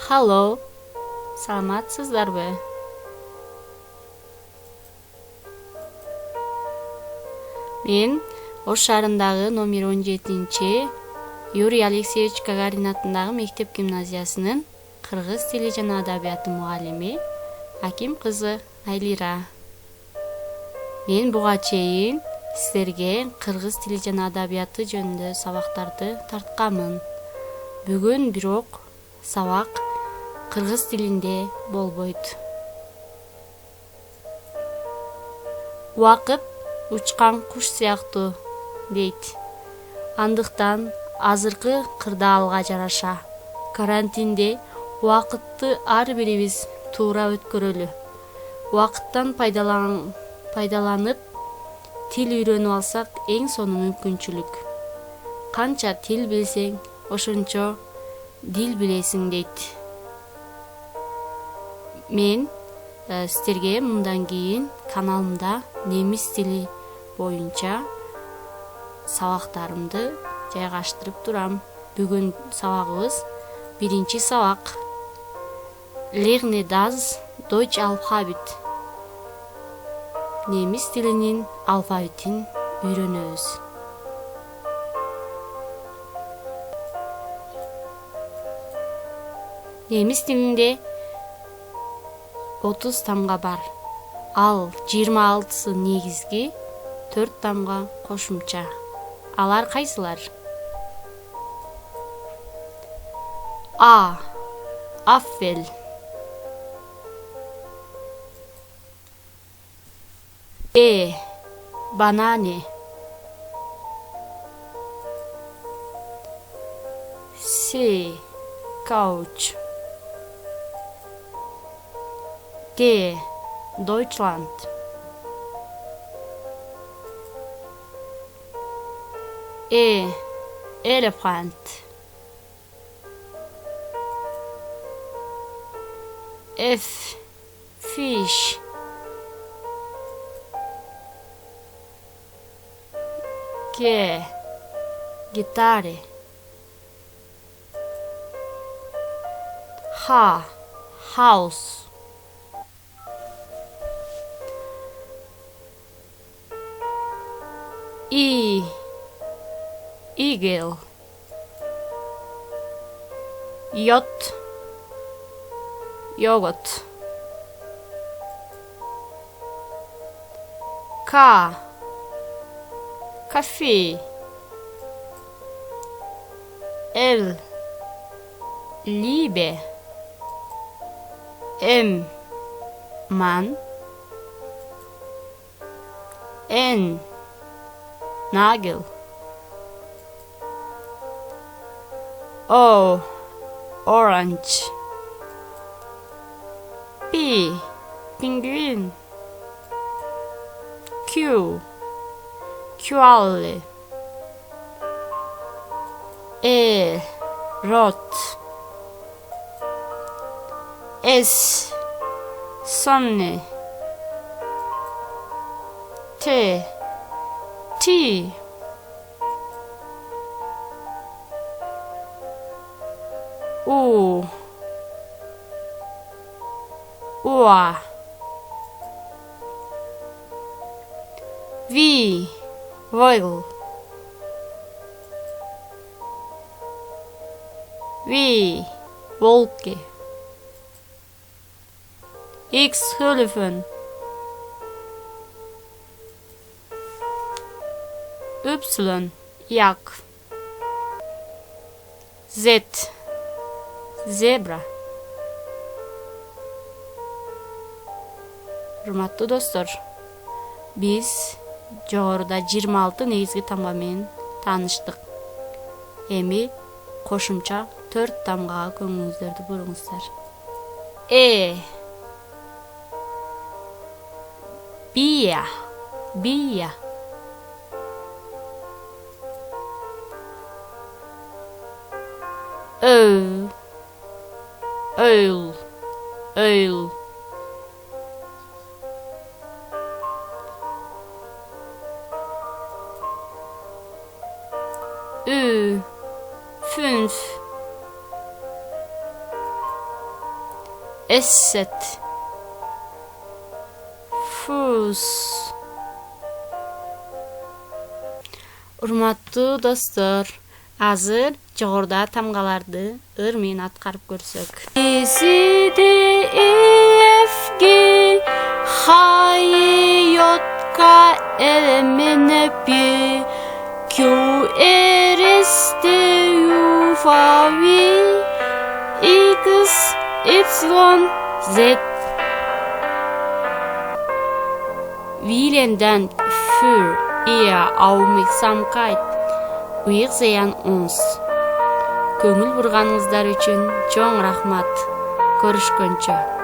Hallo, саламатсыздарбы? Мен Ош шаарындагы номер 17 Юрий Алексеевич Гагарин атындагы мектеп гимназиясынын кыргыз тили жана адабияты мугалими Аким Кызы Айлира. Мен буга чейин силерге кыргыз тили жана адабияты жөнүндө сабактарды тартканмын. Бүгүн бирок сабак кыргыз тилинде болбойт. Убакыт учкан куш сыяктуу дейт. Андыктан азыркы кырдаалга жараша карантинде убакытты ар бирибиз туура өткөрөлү. Убакыттан пайдаланып тил үйрөнүп алсак эң сонун мүмкүнчүлүк. Канча тил билсең, ошончо дил билесиң дейт. Мен силерге мындан кийин каналымда немис тили боюнча сабактарымды жайгаштырып турам. Бүгүн сабагыбыз биринчи сабак. Lerne das Deutsch Alphabet. Немис тилинин алфавитин үйрөнөбүз. Немис тилинде 30 тамга бар. Ал 26сы негизги, 4 тамга кошумча. Алар кайсылар? А. Аффел. Банане. С. Couch. Г. Deutschland. Elephant. F. Fish. G. Guitar. H. House. E. Eagle. Yacht. Yogurt. K. Coffee. L. Liebe. M. Man. N. Nagel. O. Orange. P. Penguin. Q. Koala. Rot. S. Sonne. T. U. Ua. V. Vogel. V. Wolke. X. Hülfen. Y. Yak. Z. Zebra. Урматтуу достор, биз жогоруда 26 негизги тамга менен тааныштык. Эми кошумча 4 тамгага көңүлүңүздөрдү буруңуздар. Bia. Oil. Fünf. Эссет. Фус. Урматтуу достор, азыр жогоруда тамгаларды ыр менен аткарып көрсөк. Сидиевги хайотка элеменепи Q эресте юфави X Y Z Vilenden für ihr Aufmerksamkeit Uyuk Zeyan ons. Көңүл бурганыңыздар үчүн чоң рахмат. Көрүшкөнчө.